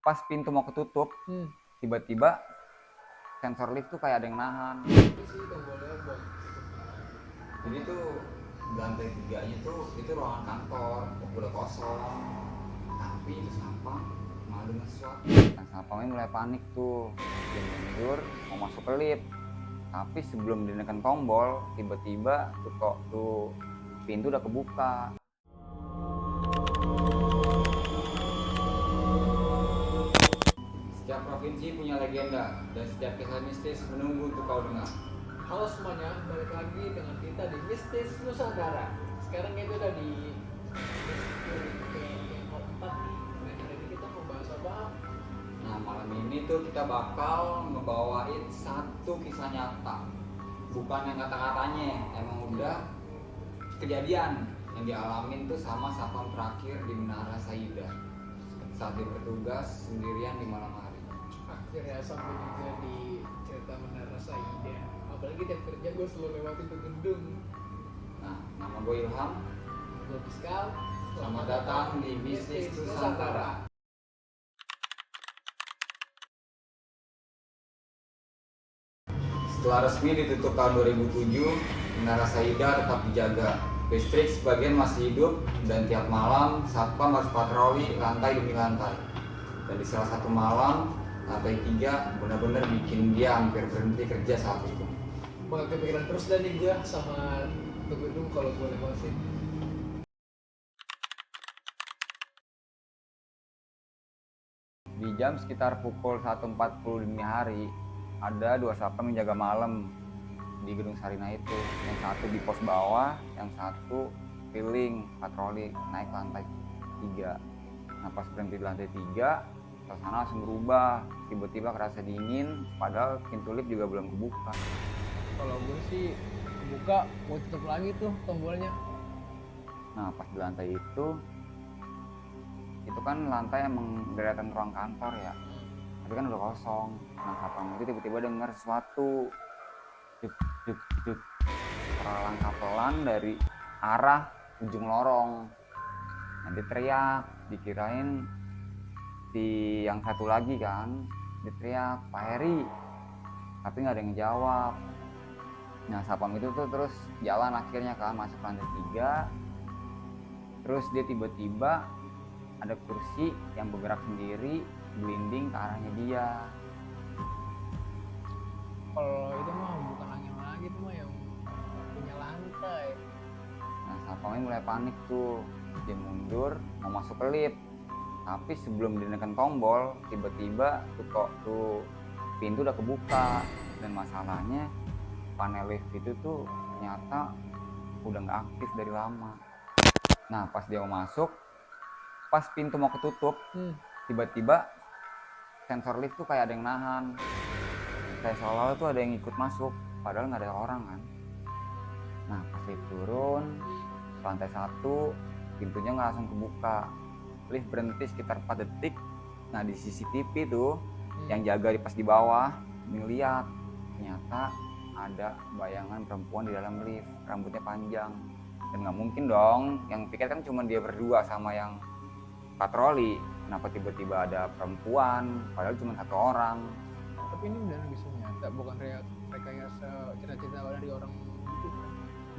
Pas pintu mau ketutup, tiba-tiba sensor lift tuh kayak ada yang nahan. Jadi tuh lantai 3-nya tuh itu ruangan kantor, udah kosong. Tapi itu sampah malah dengan sesuatu. Nah, sampahnya mulai panik tuh, dia mundur mau masuk ke lift. Tapi sebelum ditekan tombol, tiba-tiba tuh pintu udah kebuka. Setiap provinsi punya legenda dan setiap kisah mistis menunggu untuk kau dengar. Halo semuanya, balik lagi dengan kita di Mistis Nusantara. Sekarang itu udah di yang keempat nih. Dan hari ini kita mau bahas apa? Nah, malam ini tuh kita bakal ngebawain satu kisah nyata. Bukan yang kata-katanya, emang udah kejadian yang dialamin tuh sama satpam terakhir di Menara Saida saat dia bertugas sendirian di malam hari. Akhirnya sampai juga di cerita Menara Saida. Apalagi tiap kerja gue selalu lewatin tuh gedung. Nah, nama gue Ilham. Gue Piskal. Selamat datang di Mistis Nusantara. Setelah resmi ditutup tahun 2007, Menara Saida tetap dijaga. Listrik sebagian masih hidup dan tiap malam satpam harus patroli lantai demi lantai. Dan di salah satu malam, lantai 3 benar-benar bikin dia hampir berhenti kerja saat itu. Bakal kepikiran terus dan nih gue sama tuh gedung kalau gue lewatin. Di jam sekitar pukul 1.40 dini hari, ada dua satpam yang jaga malam di gedung Sarina itu. Yang satu di pos bawah, yang satu keliling patroli naik lantai 3. Nah, pas berhenti di lantai 3, suasana langsung berubah. Tiba-tiba kerasa dingin, padahal pintu lift juga belum kebuka. Kalau gue sih buka, mau tutup lagi tuh tombolnya. Nah, pas di lantai itu kan lantai emang deretan ruang kantor ya, tapi kan udah kosong. Nah, satpam itu tiba-tiba dengar sesuatu, duk duk duk, langkah pelan dari arah ujung lorong. Nanti teriak, dikirain si yang satu lagi kan, diteriak Pak Heri, tapi nggak ada yang jawab. Nah, satpam itu tuh terus jalan akhirnya kan masuk lantai 3. Terus dia tiba-tiba ada kursi yang bergerak sendiri, glinding ke arahnya dia. Kalau itu mah bukan angin lagi tuh mah yang punya lantai. Nah, satpamnya mulai panik tuh, dia mundur mau masuk ke lift. Tapi sebelum ditekan tombol, tiba-tiba tuh pintu udah kebuka. Dan masalahnya panel lift itu tuh ternyata udah nggak aktif dari lama. Nah, pas dia mau masuk, pas pintu mau ketutup, tiba-tiba sensor lift tuh kayak ada yang nahan. Kayak seolah-olah tuh ada yang ikut masuk, padahal nggak ada orang kan. Nah, pas lift turun lantai 1, pintunya nggak langsung kebuka. Lift berhenti sekitar 4 detik. Nah, di CCTV tuh yang jaga pas di bawah ngeliat ternyata ada bayangan perempuan di dalam lift, rambutnya panjang. Dan nggak mungkin dong, yang pikir kan cuma dia berdua sama yang patroli, kenapa tiba-tiba ada perempuan padahal cuma satu orang. Tapi ini benar bisa nyata, bukan rekayasa cerita-cerita dari orang gitu kan?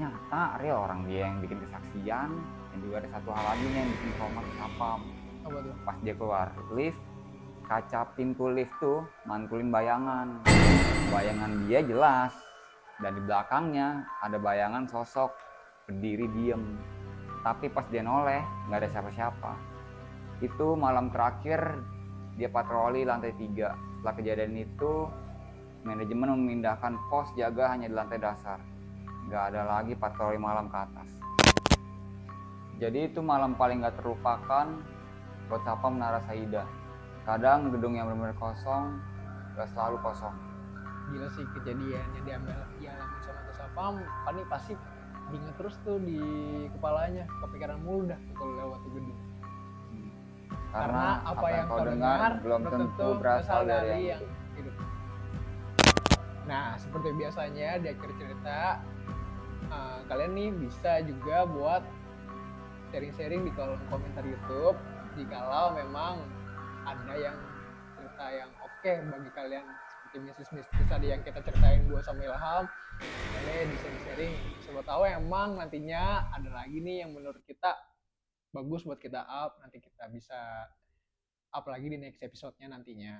Nyata, real, orang dia yang bikin kesaksian. Dan juga ada satu hal lagi nih yang bikin trauma ke satpam. Apa tuh? Pas dia keluar lift, kaca pintu lift tuh mantulin bayangan dia jelas, dan di belakangnya ada bayangan sosok berdiri diem. Tapi pas dia noleh nggak ada siapa-siapa. Itu malam terakhir dia patroli lantai 3. Setelah kejadian itu, manajemen memindahkan pos jaga hanya di lantai dasar. Nggak ada lagi patroli malam ke atas. Jadi itu malam paling nggak terlupakan buat satpam Menara Saida. Kadang gedung yang benar-benar kosong, nggak selalu kosong. Gila sih kejadian yang dialami sama tuh satpam, kan ini pasti diingat terus tuh di kepalanya, kepikiran mulu dah kalau lewat tuh gedung. Karena apa yang kau dengar belum tentu berasal dari yang hidup. Nah, seperti biasanya di akhir cerita, kalian nih bisa juga buat sharing-sharing di kolom komentar YouTube jikalau memang ada yang oke, bagi kalian seperti mistis tadi yang kita ceritain gue sama Ilham, boleh di sharing. Siapa tahu emang nantinya ada lagi nih yang menurut kita bagus buat kita up, nanti kita bisa up lagi di next episode-nya nantinya.